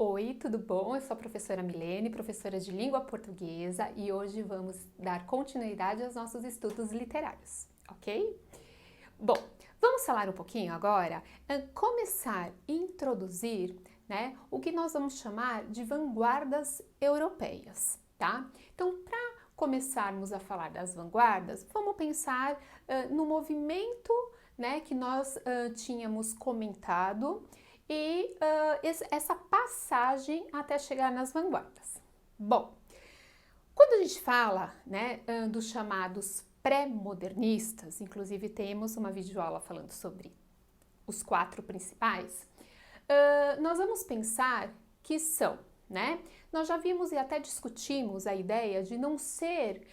Oi, tudo bom? Eu sou a professora Milene, professora de língua portuguesa, e hoje vamos dar continuidade aos nossos estudos literários, ok? Bom, vamos falar um pouquinho agora, começar a introduzir, né, o que nós vamos chamar de vanguardas europeias, tá? Então, para começarmos a falar das vanguardas, vamos pensar no movimento, né, que nós tínhamos comentado e essa passagem até chegar nas vanguardas. Bom, quando a gente fala, né, dos chamados pré-modernistas, inclusive temos uma videoaula falando sobre os 4 principais, nós vamos pensar que são, né? Nós já vimos e até discutimos a ideia de não ser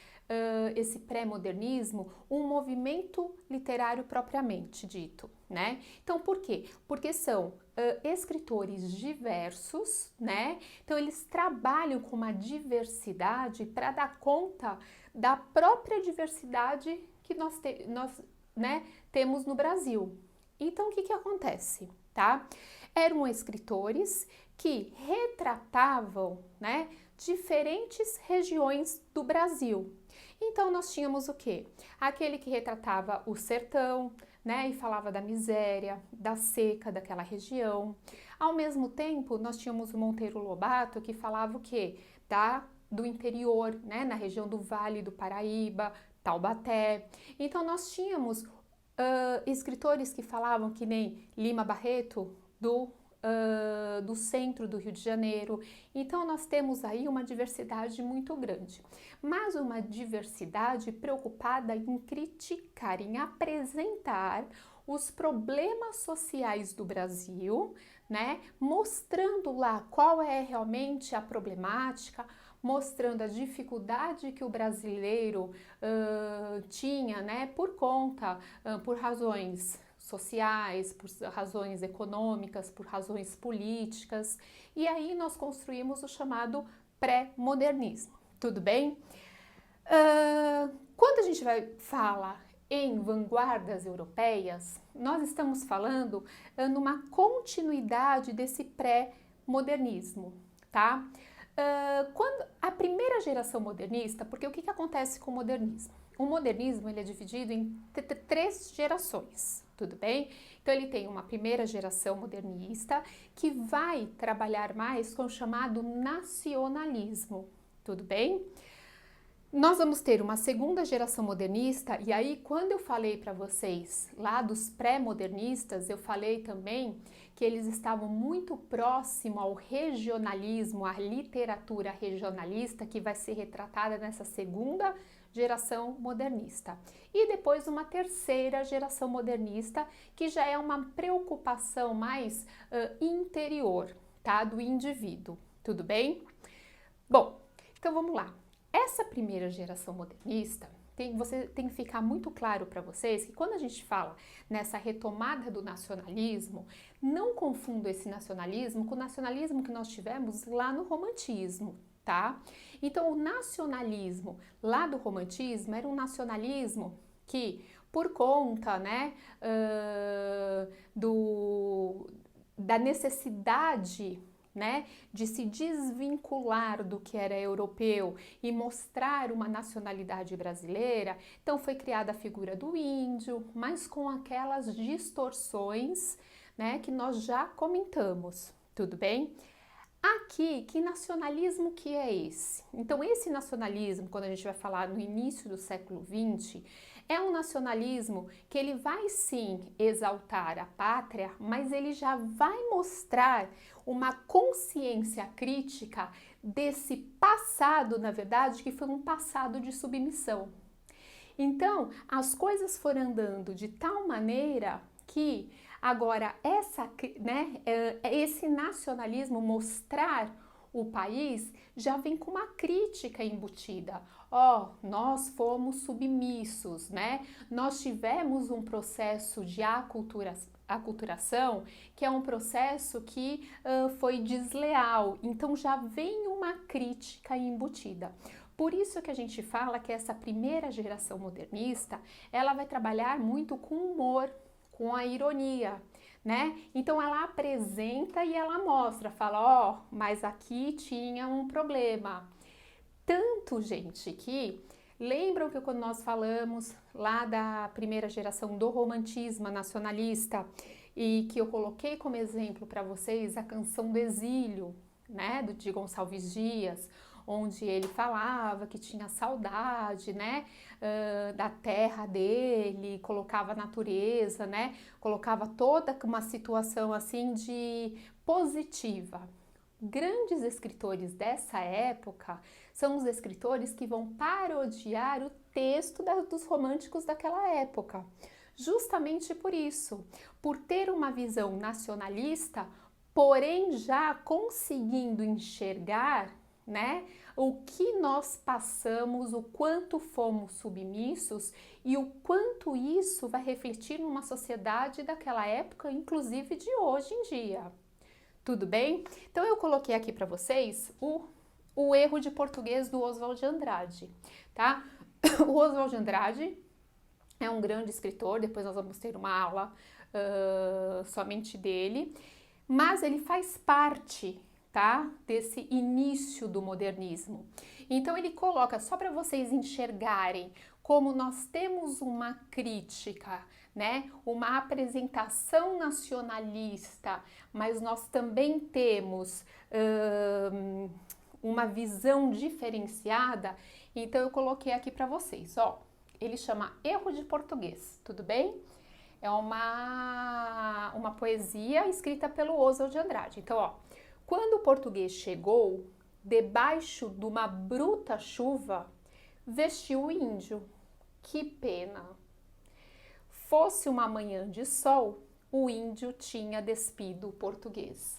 esse pré-modernismo um movimento literário propriamente dito, né? Então, por quê? Porque são escritores diversos, né? Então, eles trabalham com uma diversidade para dar conta da própria diversidade que nós né, temos no Brasil. Então, o que acontece, tá? Eram escritores que retratavam, né, diferentes regiões do Brasil. Então, nós tínhamos o quê? Aquele que retratava o sertão, né, e falava da miséria, da seca daquela região. Ao mesmo tempo, nós tínhamos o Monteiro Lobato, que falava o quê? Do interior, né, na região do Vale do Paraíba, Taubaté. Então, nós tínhamos escritores que falavam que nem Lima Barreto, do centro do Rio de Janeiro. Então, nós temos aí uma diversidade muito grande, mas uma diversidade preocupada em criticar, em apresentar os problemas sociais do Brasil, né? Mostrando lá qual é realmente a problemática, mostrando a dificuldade que o brasileiro tinha, né? Por razões sociais, por razões econômicas, por razões políticas, e aí nós construímos o chamado pré-modernismo, tudo bem? Quando a gente fala em vanguardas europeias, nós estamos falando numa continuidade desse pré-modernismo, tá? Quando a primeira geração modernista, porque o que acontece com o modernismo? O modernismo ele é dividido em 3 gerações, tudo bem? Então ele tem uma primeira geração modernista que vai trabalhar mais com o chamado nacionalismo, tudo bem? Nós vamos ter uma segunda geração modernista, e aí quando eu falei para vocês lá dos pré-modernistas, eu falei também que eles estavam muito próximo ao regionalismo, à literatura regionalista que vai ser retratada nessa segunda geração modernista. E depois uma terceira geração modernista, que já é uma preocupação mais interior, tá? Do indivíduo, tudo bem? Bom, então vamos lá. Essa primeira geração modernista, você tem que ficar muito claro para vocês que quando a gente fala nessa retomada do nacionalismo, não confunda esse nacionalismo com o nacionalismo que nós tivemos lá no romantismo, tá? Então, o nacionalismo lá do romantismo era um nacionalismo que, por conta, né, da necessidade, né, de se desvincular do que era europeu e mostrar uma nacionalidade brasileira, então foi criada a figura do índio, mas com aquelas distorções, né, que nós já comentamos, tudo bem? Aqui, que nacionalismo que é esse? Então, esse nacionalismo, quando a gente vai falar no início do século XX, é um nacionalismo que ele vai sim exaltar a pátria, mas ele já vai mostrar uma consciência crítica desse passado, na verdade, que foi um passado de submissão. Então, as coisas foram andando de tal maneira que agora esse nacionalismo mostrar o país já vem com uma crítica embutida. Nós fomos submissos, né? Nós tivemos um processo de aculturação, que é um processo que foi desleal. Então já vem uma crítica embutida. Por isso que a gente fala que essa primeira geração modernista, ela vai trabalhar muito com humor, com a ironia, né? Então ela apresenta e ela mostra, fala, ó, mas aqui tinha um problema. Tanto, gente, que lembram que quando nós falamos lá da primeira geração do romantismo nacionalista e que eu coloquei como exemplo para vocês a Canção do Exílio, né, de Gonçalves Dias, onde ele falava que tinha saudade, né, da terra dele, colocava a natureza, né, colocava toda uma situação assim de positiva. Grandes escritores dessa época são os escritores que vão parodiar o texto dos românticos daquela época. Justamente por isso, por ter uma visão nacionalista, porém já conseguindo enxergar, né, o que nós passamos, o quanto fomos submissos e o quanto isso vai refletir numa sociedade daquela época, inclusive de hoje em dia. Tudo bem? Então eu coloquei aqui para vocês o erro de português do Oswald de Andrade, tá? O Oswald de Andrade é um grande escritor, depois nós vamos ter uma aula somente dele, mas ele faz parte, tá, desse início do modernismo. Então ele coloca, só para vocês enxergarem como nós temos uma crítica, né, uma apresentação nacionalista, mas nós também temos uma visão diferenciada. Então eu coloquei aqui para vocês, ó, ele chama Erro de Português, tudo bem? É uma poesia escrita pelo Oswald de Andrade. Então, ó, quando o português chegou, debaixo de uma bruta chuva, vestiu o índio. Que pena! Fosse uma manhã de sol, o índio tinha despido o português.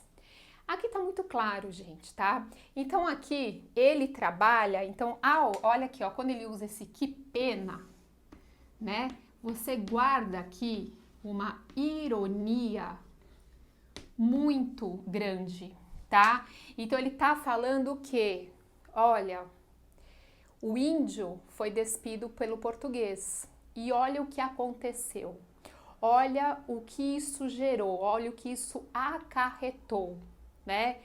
Aqui tá muito claro, gente, tá? Então aqui ele trabalha, então, olha aqui, ó, quando ele usa esse que pena, né? Você guarda aqui uma ironia muito grande, tá? Então ele tá falando que, olha, o índio foi despido pelo português e olha o que aconteceu. Olha o que isso gerou, olha o que isso acarretou, né?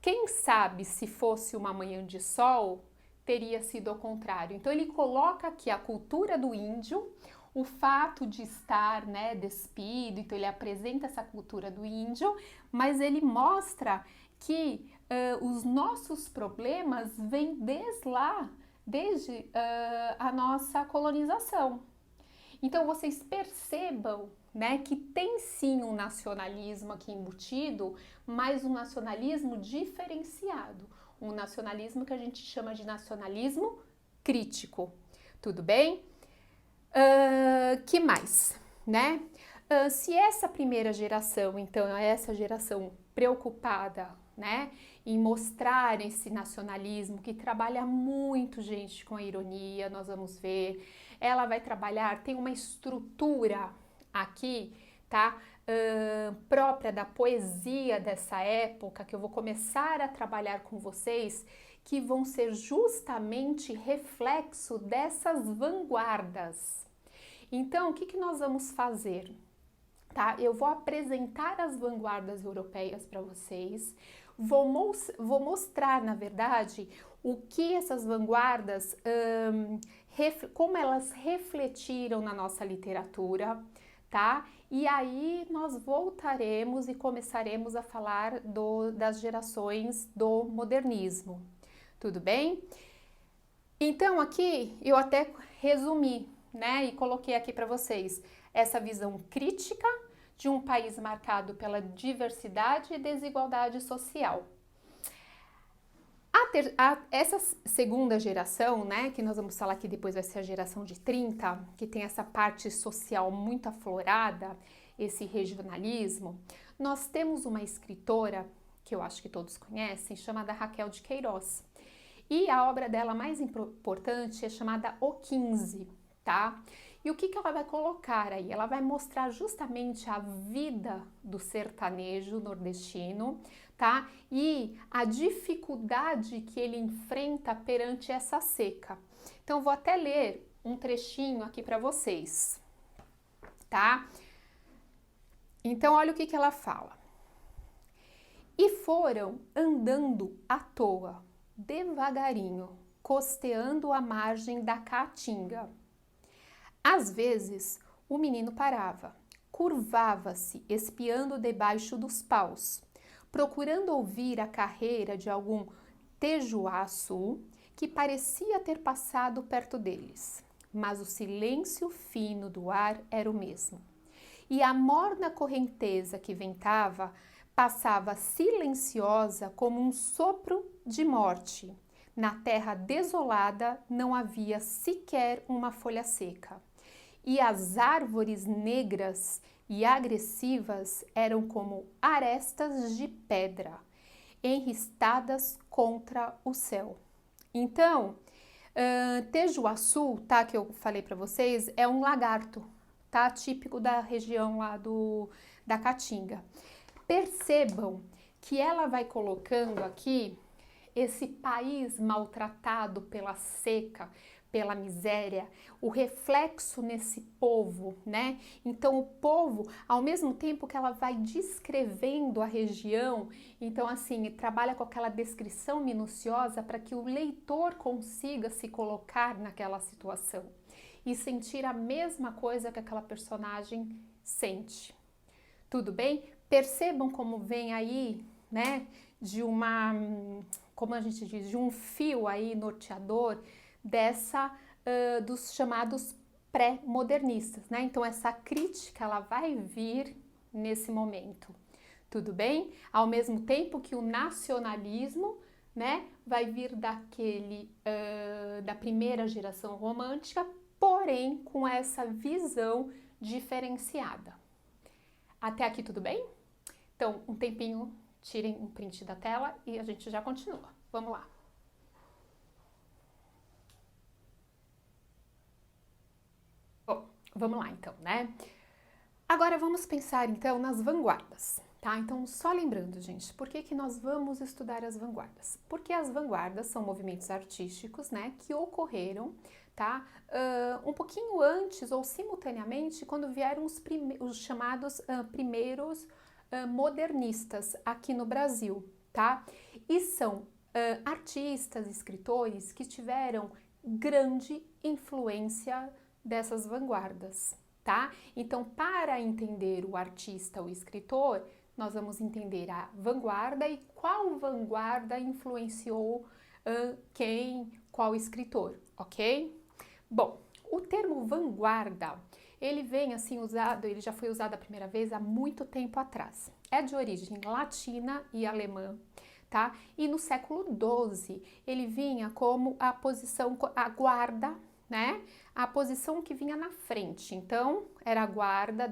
Quem sabe se fosse uma manhã de sol, teria sido ao contrário. Então ele coloca aqui a cultura do índio, o fato de estar, né, despido, então ele apresenta essa cultura do índio, mas ele mostra que os nossos problemas vêm desde a nossa colonização. Então vocês percebam, né, que tem sim um nacionalismo aqui embutido, mas um nacionalismo diferenciado, um nacionalismo que a gente chama de nacionalismo crítico. Tudo bem? Que mais, né? Se essa primeira geração, então, é essa geração preocupada, né, em mostrar esse nacionalismo que trabalha muito, gente, com a ironia, nós vamos ver. Ela vai trabalhar, tem uma estrutura aqui, tá? Própria da poesia dessa época, que eu vou começar a trabalhar com vocês, que vão ser justamente reflexo dessas vanguardas. Então, o que nós vamos fazer? Tá? Eu vou apresentar as vanguardas europeias para vocês, vou mostrar, na verdade, o que essas vanguardas, como elas refletiram na nossa literatura, tá? E aí nós voltaremos e começaremos a falar das gerações do modernismo, tudo bem? Então aqui eu até resumi, né, e coloquei aqui para vocês essa visão crítica de um país marcado pela diversidade e desigualdade social. Essa segunda geração, né, que nós vamos falar que depois vai ser a geração de 30, que tem essa parte social muito aflorada, esse regionalismo, nós temos uma escritora, que eu acho que todos conhecem, chamada Raquel de Queiroz. E a obra dela mais importante é chamada O 15, tá? E o que ela vai colocar aí? Ela vai mostrar justamente a vida do sertanejo nordestino, tá? E a dificuldade que ele enfrenta perante essa seca. Então, vou até ler um trechinho aqui para vocês, tá? Então, olha o que ela fala. E foram andando à toa, devagarinho, costeando a margem da caatinga. Às vezes, o menino parava, curvava-se, espiando debaixo dos paus, procurando ouvir a carreira de algum tejuaçu que parecia ter passado perto deles. Mas o silêncio fino do ar era o mesmo. E a morna correnteza que ventava passava silenciosa como um sopro de morte. Na terra desolada não havia sequer uma folha seca. E as árvores negras e agressivas eram como arestas de pedra, enristadas contra o céu. Então, tejuaçu, tá, que eu falei para vocês, é um lagarto, tá, típico da região lá da Caatinga. Percebam que ela vai colocando aqui esse país maltratado pela seca, pela miséria, o reflexo nesse povo, né? Então o povo, ao mesmo tempo que ela vai descrevendo a região, então assim, trabalha com aquela descrição minuciosa para que o leitor consiga se colocar naquela situação e sentir a mesma coisa que aquela personagem sente. Tudo bem? Percebam como vem aí, né, de uma, como a gente diz, de um fio aí norteador dos chamados pré-modernistas, né? Então essa crítica ela vai vir nesse momento, tudo bem? Ao mesmo tempo que o nacionalismo, né, vai vir da primeira geração romântica, porém com essa visão diferenciada. Até aqui tudo bem? Então, um tempinho, tirem um print da tela e a gente já continua. Vamos lá. Bom, vamos lá então, né? Agora vamos pensar então nas vanguardas, tá? Então, só lembrando, gente, por que nós vamos estudar as vanguardas? Porque as vanguardas são movimentos artísticos, né, que ocorreram, tá? Um pouquinho antes ou simultaneamente quando vieram os chamados primeiros modernistas aqui no Brasil, tá? E são artistas, escritores que tiveram grande influência dessas vanguardas, tá? Então, para entender o artista, o escritor, nós vamos entender a vanguarda e qual vanguarda influenciou quem, qual escritor, ok? Bom, o termo vanguarda, ele vem assim usado, ele já foi usado a primeira vez há muito tempo atrás. É de origem latina e alemã, tá? E no século XII ele vinha como a posição, a guarda, né? A posição que vinha na frente. Então, era a guarda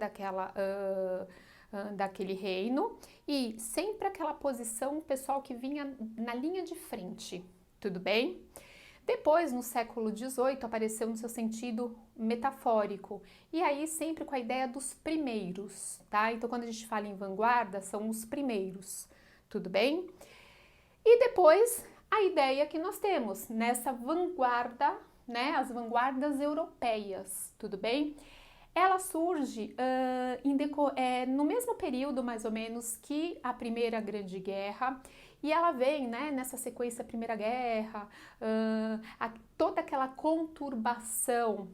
daquele reino e sempre aquela posição, o pessoal que vinha na linha de frente, tudo bem? Depois, no século XVIII, apareceu no seu sentido metafórico, e aí sempre com a ideia dos primeiros, tá? Então, quando a gente fala em vanguarda, são os primeiros, tudo bem? E depois, a ideia que nós temos nessa vanguarda, né? As vanguardas europeias, tudo bem? Ela surge no mesmo período, mais ou menos, que a Primeira Grande Guerra, e ela vem, né, nessa sequência Primeira Guerra, toda aquela conturbação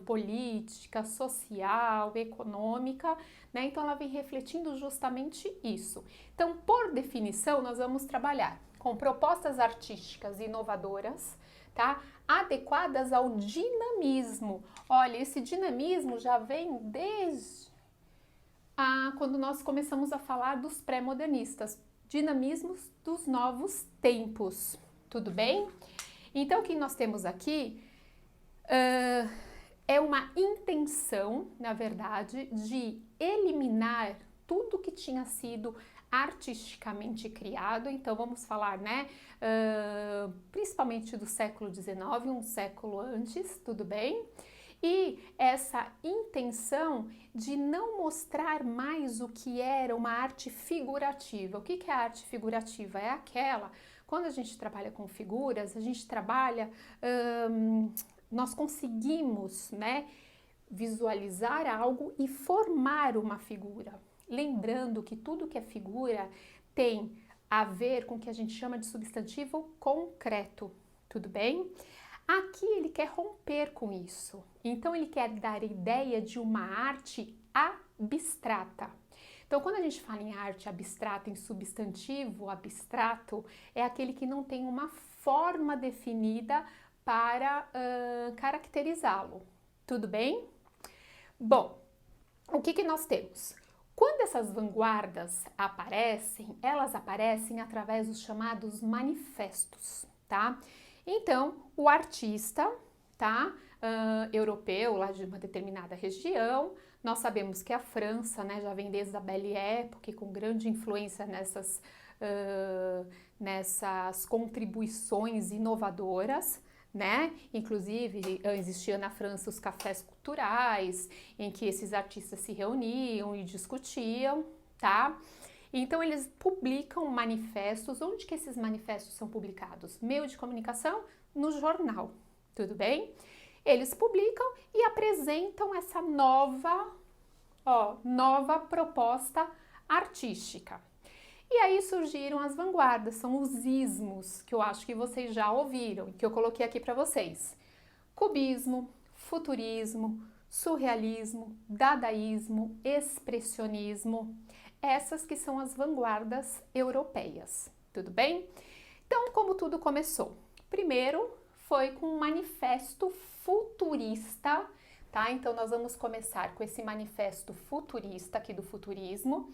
política, social, econômica, né? Então ela vem refletindo justamente isso. Então, por definição, nós vamos trabalhar com propostas artísticas inovadoras, tá? Adequadas ao dinamismo. Olha, esse dinamismo já vem desde quando nós começamos a falar dos pré-modernistas, dinamismos dos novos tempos, tudo bem? Então, o que nós temos aqui é uma intenção, na verdade, de eliminar tudo que tinha sido artisticamente criado. Então vamos falar, né, principalmente do século XIX, um século antes, tudo bem? E essa intenção de não mostrar mais o que era uma arte figurativa. O que é a arte figurativa? É aquela, quando a gente trabalha com figuras, a gente trabalha, nós conseguimos, né, visualizar algo e formar uma figura. Lembrando que tudo que é figura tem a ver com o que a gente chama de substantivo concreto, tudo bem? Aqui ele quer romper com isso, então ele quer dar a ideia de uma arte abstrata. Então, quando a gente fala em arte abstrata, em substantivo abstrato, é aquele que não tem uma forma definida para caracterizá-lo, tudo bem? Bom, o que nós temos? Quando essas vanguardas aparecem, elas aparecem através dos chamados manifestos, tá? Então, o artista, tá? Europeu, lá de uma determinada região, nós sabemos que a França, né, já vem desde a Belle Époque, com grande influência nessas contribuições inovadoras, né? Inclusive, existia na França os cafés culturais, em que esses artistas se reuniam e discutiam, tá? Então, eles publicam manifestos. Onde que esses manifestos são publicados? Meio de comunicação? No jornal, tudo bem? Eles publicam e apresentam essa nova proposta artística. E aí surgiram as vanguardas, são os ismos, que eu acho que vocês já ouviram, que eu coloquei aqui para vocês. Cubismo, futurismo, surrealismo, dadaísmo, expressionismo, essas que são as vanguardas europeias, tudo bem? Então, como tudo começou? Primeiro foi com um manifesto futurista, tá? Então, nós vamos começar com esse manifesto futurista aqui do futurismo,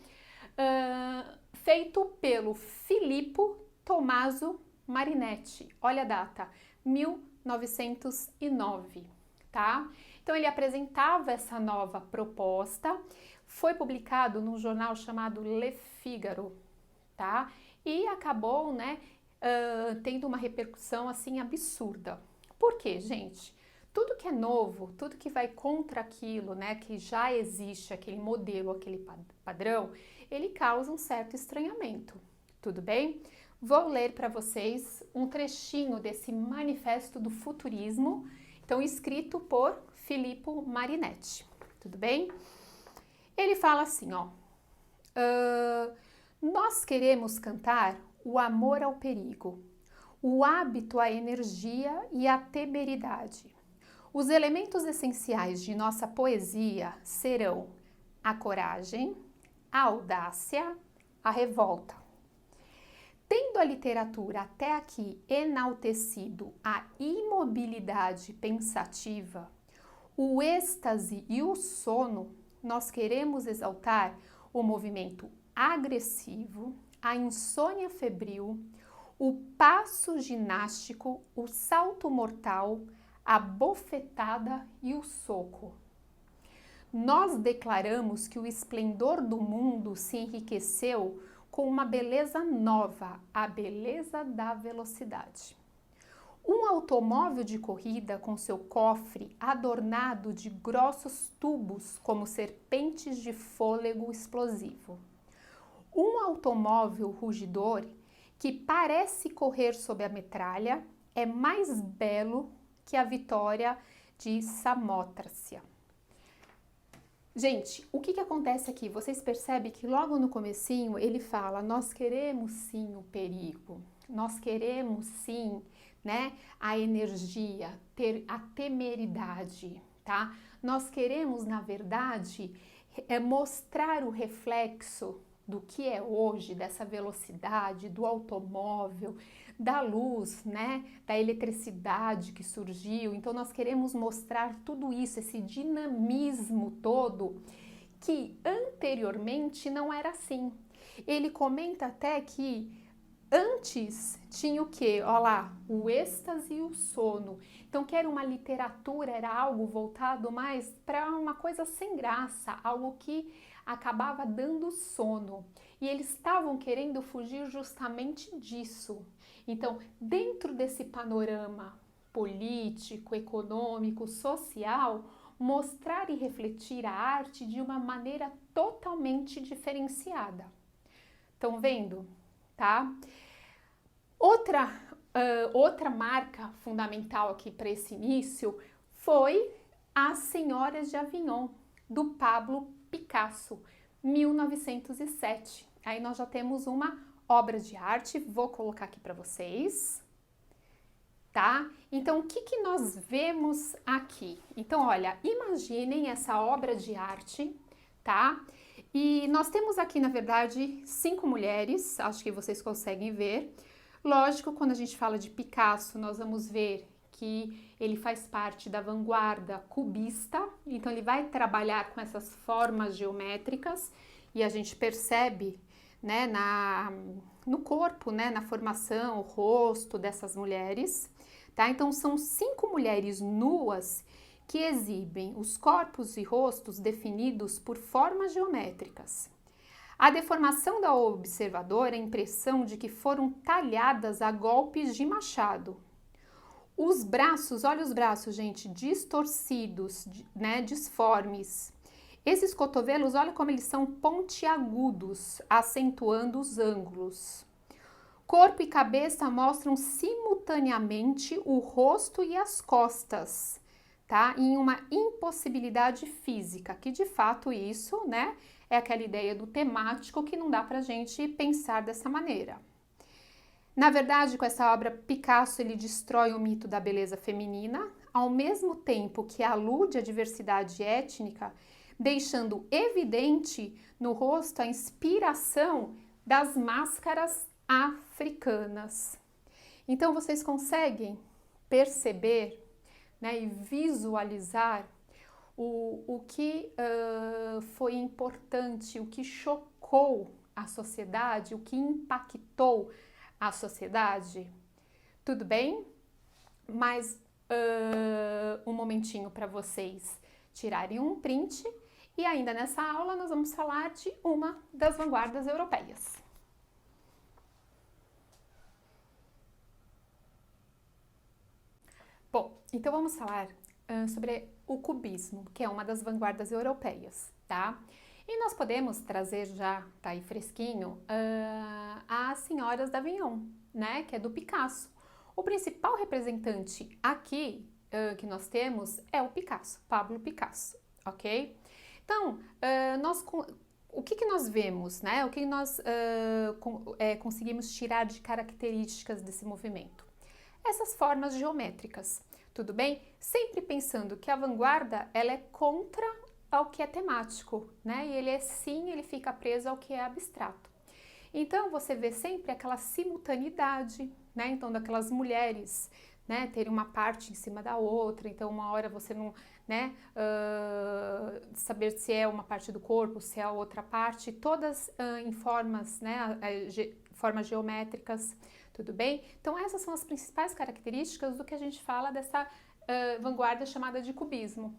feito pelo Filippo Tommaso Marinetti. Olha a data, 1909, tá? Então, ele apresentava essa nova proposta, foi publicado num jornal chamado Le Figaro, tá? E acabou, né, tendo uma repercussão, assim, absurda. Por quê, gente? Tudo que é novo, tudo que vai contra aquilo, né, que já existe, aquele modelo, aquele padrão, ele causa um certo estranhamento, tudo bem? Vou ler para vocês um trechinho desse manifesto do futurismo, então escrito por Filippo Marinetti, tudo bem? Ele fala assim, ó, nós queremos cantar o amor ao perigo, o hábito à energia e à temeridade. Os elementos essenciais de nossa poesia serão a coragem, a audácia, a revolta. Tendo a literatura até aqui enaltecido a imobilidade pensativa, o êxtase e o sono, nós queremos exaltar o movimento agressivo, a insônia febril, o passo ginástico, o salto mortal, a bofetada e o soco. Nós declaramos que o esplendor do mundo se enriqueceu com uma beleza nova, a beleza da velocidade. Um automóvel de corrida com seu cofre adornado de grossos tubos como serpentes de fôlego explosivo. Um automóvel rugidor que parece correr sob a metralha é mais belo que a vitória de Samotrácia. Gente, o que acontece aqui? Vocês percebem que logo no comecinho ele fala, nós queremos sim o perigo, nós queremos sim, né, a energia, ter a temeridade, tá? Nós queremos, na verdade, mostrar o reflexo do que é hoje, dessa velocidade, do automóvel, da luz, né, da eletricidade que surgiu. Então, nós queremos mostrar tudo isso, esse dinamismo todo, que anteriormente não era assim. Ele comenta até que antes tinha o quê? Olha lá, o êxtase e o sono. Então, que era uma literatura, era algo voltado mais para uma coisa sem graça, algo que acabava dando sono. E eles estavam querendo fugir justamente disso. Então, dentro desse panorama político, econômico, social, mostrar e refletir a arte de uma maneira totalmente diferenciada. Estão vendo? Tá? Outra marca fundamental aqui para esse início foi As Senhoras de Avignon, do Pablo Picasso, 1907. Aí nós já temos uma obra de arte, vou colocar aqui para vocês, tá? Então, o que que nós vemos aqui? Então, olha, imaginem essa obra de arte, tá? E nós temos aqui, na verdade, 5 mulheres, acho que vocês conseguem ver. Lógico, quando a gente fala de Picasso, nós vamos ver que ele faz parte da vanguarda cubista, então ele vai trabalhar com essas formas geométricas e a gente percebe, né, no corpo, né, na formação, o rosto dessas mulheres, tá? Então são 5 mulheres nuas que exibem os corpos e rostos definidos por formas geométricas. A deformação da observadora é a impressão de que foram talhadas a golpes de machado. Os braços, olha os braços, gente, distorcidos, né, disformes. Esses cotovelos, olha como eles são pontiagudos, acentuando os ângulos. Corpo e cabeça mostram simultaneamente o rosto e as costas, tá? Em uma impossibilidade física, que de fato isso, né, é aquela ideia do temático que não dá pra gente pensar dessa maneira. Na verdade, com essa obra, Picasso ele destrói o mito da beleza feminina, ao mesmo tempo que alude à diversidade étnica, deixando evidente no rosto a inspiração das máscaras africanas. Então, vocês conseguem perceber, né, e visualizar o que foi importante, o que chocou a sociedade, o que impactou a sociedade? Tudo bem? Mais um momentinho para vocês tirarem um print e ainda nessa aula nós vamos falar de uma das vanguardas europeias. Bom, então vamos falar sobre o cubismo, que é uma das vanguardas europeias, tá? E nós podemos trazer já, tá aí fresquinho, as Senhoras d'Avignon, né, que é do Picasso. O principal representante aqui que nós temos é o Picasso, Pablo Picasso, ok? Então, o que que nós vemos, né? O que nós conseguimos tirar de características desse movimento? Essas formas geométricas, tudo bem? Sempre pensando que a vanguarda, ela é contra ao que é temático, né? E ele fica preso ao que é abstrato. Então, você vê sempre aquela simultaneidade, né? Então, daquelas mulheres, né? Terem uma parte em cima da outra, então uma hora você não, né? Saber se é uma parte do corpo, se é a outra parte, todas em formas, né? Formas geométricas, tudo bem? Então, essas são as principais características do que a gente fala dessa vanguarda chamada de cubismo.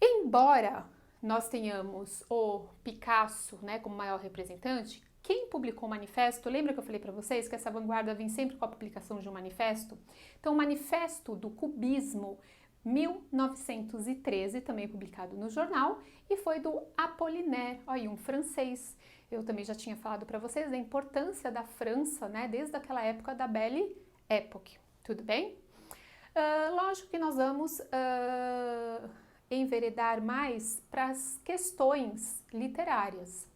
Embora nós tenhamos o Picasso, né, como maior representante, quem publicou o manifesto, lembra que eu falei para vocês que essa vanguarda vem sempre com a publicação de um manifesto? Então, o Manifesto do Cubismo, 1913, também publicado no jornal, e foi do Apollinaire, aí um francês. Eu também já tinha falado para vocês da importância da França, né, desde aquela época da Belle Époque, tudo bem? Lógico que nós vamos enveredar mais para as questões literárias.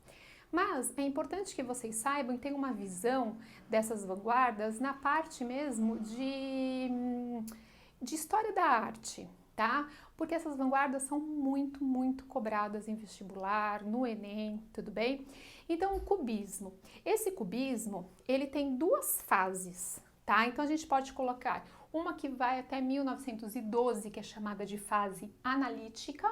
Mas é importante que vocês saibam e tenham uma visão dessas vanguardas na parte mesmo de história da arte, tá? Porque essas vanguardas são muito, muito cobradas em vestibular, no Enem, tudo bem? Então, o cubismo. Esse cubismo, ele tem 2 fases, tá? Então, a gente pode colocar uma que vai até 1912, que é chamada de fase analítica,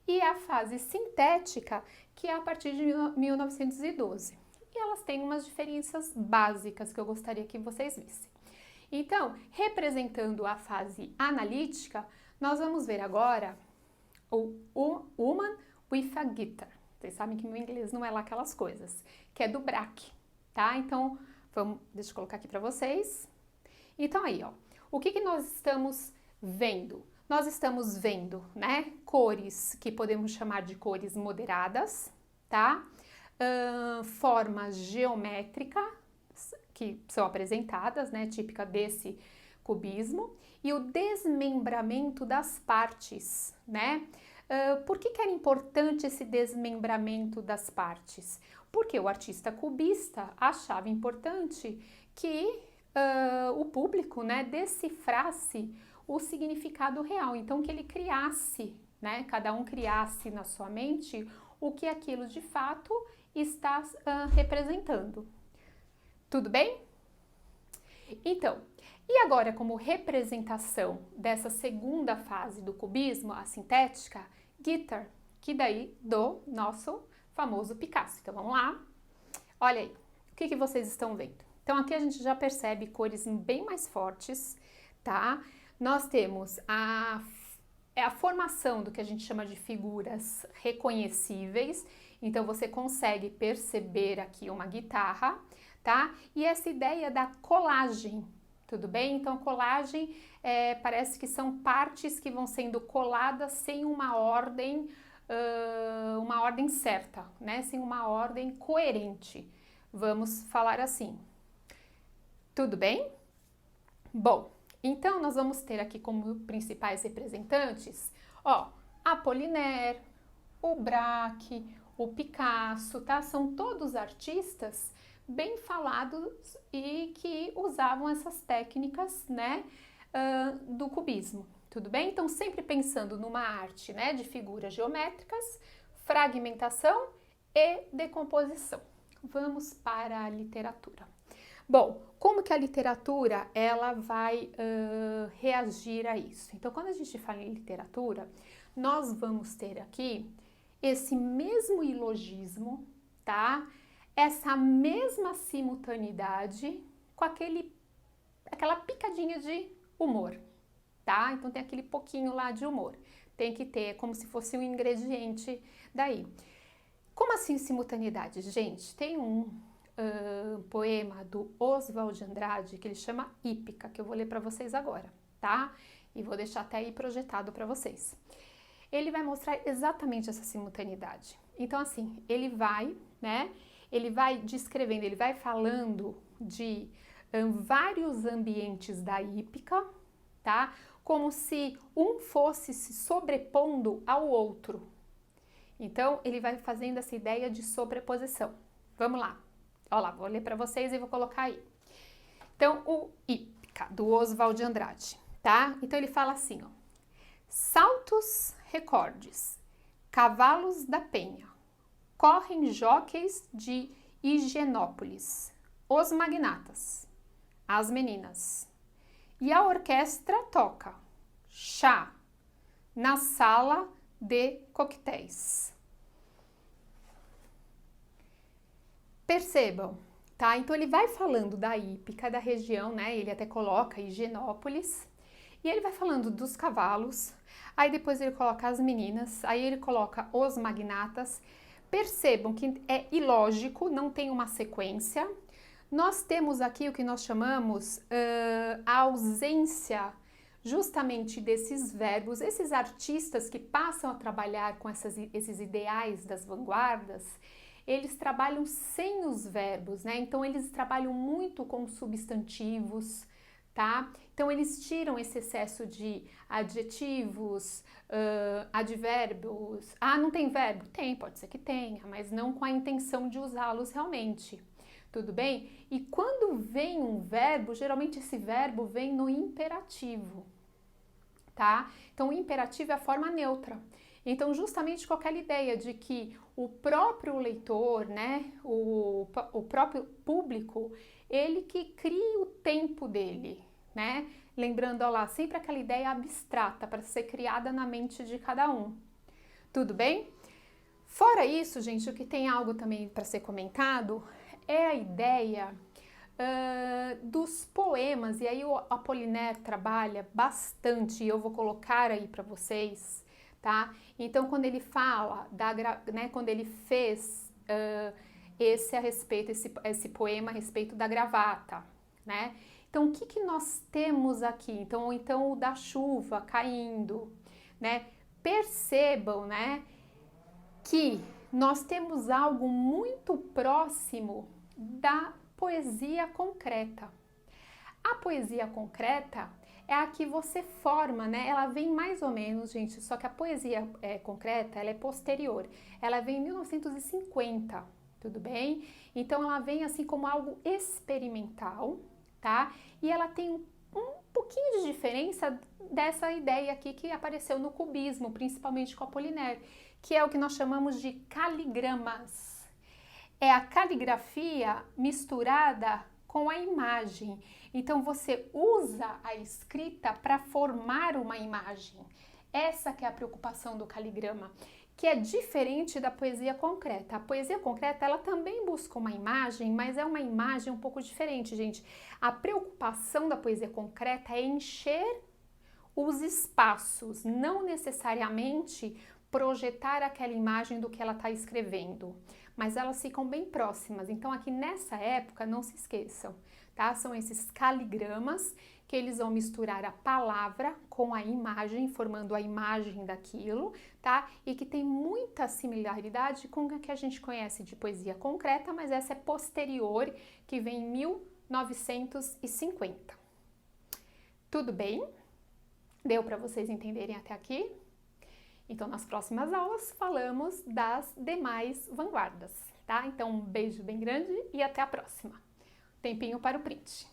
e a fase sintética, que é a partir de 1912. E elas têm umas diferenças básicas que eu gostaria que vocês vissem. Então, representando a fase analítica, nós vamos ver agora o Woman with a Guitar. Vocês sabem que meu inglês não é lá aquelas coisas, que é do Braque, tá? Então, deixa eu colocar aqui para vocês. Então, aí, ó, o que que nós estamos vendo? Nós estamos vendo, né, cores que podemos chamar de cores moderadas, tá? Formas geométricas que são apresentadas, né, típica desse cubismo, e o desmembramento das partes, né? Por que que era importante esse desmembramento das partes? Porque o artista cubista achava importante que o público, né, decifrasse o significado real, então que ele criasse, né, cada um criasse na sua mente o que aquilo de fato está representando. Tudo bem? Então, e agora como representação dessa segunda fase do cubismo, a sintética, Guitar, que daí do nosso famoso Picasso. Então vamos lá, olha aí, o que que vocês estão vendo? Então aqui a gente já percebe cores bem mais fortes, tá? Nós temos a formação do que a gente chama de figuras reconhecíveis, então você consegue perceber aqui uma guitarra, tá? E essa ideia da colagem, tudo bem? Então colagem parece que são partes que vão sendo coladas sem uma ordem certa, né? Sem uma ordem coerente, vamos falar assim. Tudo bem? Bom, então nós vamos ter aqui como principais representantes, ó, Apollinaire, o Braque, o Picasso, tá? São todos artistas bem falados e que usavam essas técnicas, né, do cubismo, tudo bem? Então sempre pensando numa arte, né, de figuras geométricas, fragmentação e decomposição. Vamos para a literatura. Bom, como que a literatura ela vai reagir a isso? Então, quando a gente fala em literatura, nós vamos ter aqui esse mesmo ilogismo, tá? Essa mesma simultaneidade com aquela picadinha de humor, tá? Então tem aquele pouquinho lá de humor. Tem que ter como se fosse um ingrediente daí. Como assim simultaneidade? Gente, tem um poema do Oswald de Andrade que ele chama Hípica, que eu vou ler para vocês agora, tá? E vou deixar até aí projetado para vocês. Ele vai mostrar exatamente essa simultaneidade. Então, assim, ele vai, né? Ele vai descrevendo, ele vai falando de vários ambientes da hípica, tá? Como se um fosse se sobrepondo ao outro. Então, ele vai fazendo essa ideia de sobreposição. Vamos lá. Olha lá, vou ler para vocês e vou colocar aí. Então, o Hípica, do Oswald de Andrade, tá? Então, ele fala assim, ó. Saltos recordes, cavalos da penha, correm jóqueis de Higienópolis, os magnatas, as meninas. E a orquestra toca chá na sala de coquetéis. Percebam, tá? Então ele vai falando da hípica, da região, né? Ele até coloca Higienópolis. E ele vai falando dos cavalos, aí depois ele coloca as meninas, aí ele coloca os magnatas. Percebam que é ilógico, não tem uma sequência. Nós temos aqui o que nós chamamos a ausência justamente desses verbos, esses artistas que passam a trabalhar com esses ideais das vanguardas, eles trabalham sem os verbos, né? Então eles trabalham muito com substantivos, tá? Então eles tiram esse excesso de adjetivos, advérbios. Ah, não tem verbo? Tem, pode ser que tenha, mas não com a intenção de usá-los realmente. Tudo bem? E quando vem um verbo, geralmente esse verbo vem no imperativo, tá? Então o imperativo é a forma neutra. Então, justamente com aquela ideia de que o próprio leitor, né, o próprio público, ele que cria o tempo dele, né? Lembrando, ó lá, sempre aquela ideia abstrata para ser criada na mente de cada um. Tudo bem? Fora isso, gente, o que tem algo também para ser comentado é a ideia dos poemas, e aí o Apollinaire trabalha bastante, e eu vou colocar aí para vocês, tá? Então, quando ele fala, né, quando ele fez esse poema a respeito da gravata, né? Então, o que que nós temos aqui? Então o da chuva caindo, né? Percebam, né, que nós temos algo muito próximo da poesia concreta. A poesia concreta, é a que você forma, né? Ela vem mais ou menos, gente, só que a poesia concreta, ela é posterior. Ela vem em 1950, tudo bem? Então ela vem assim como algo experimental, tá? E ela tem um pouquinho de diferença dessa ideia aqui que apareceu no cubismo, principalmente com Apollinaire, que é o que nós chamamos de caligramas. É a caligrafia misturada com a imagem. Então você usa a escrita para formar uma imagem. Essa que é a preocupação do caligrama, que é diferente da poesia concreta. A poesia concreta, ela também busca uma imagem, mas é uma imagem um pouco diferente, gente. A preocupação da poesia concreta é encher os espaços, não necessariamente projetar aquela imagem do que ela está escrevendo, mas elas ficam bem próximas. Então aqui nessa época, não se esqueçam, tá? São esses caligramas que eles vão misturar a palavra com a imagem, formando a imagem daquilo, tá? E que tem muita similaridade com o que a gente conhece de poesia concreta, mas essa é posterior, que vem em 1950. Tudo bem? Deu para vocês entenderem até aqui? Então, nas próximas aulas, falamos das demais vanguardas, tá? Então, um beijo bem grande e até a próxima. Tempinho para o print.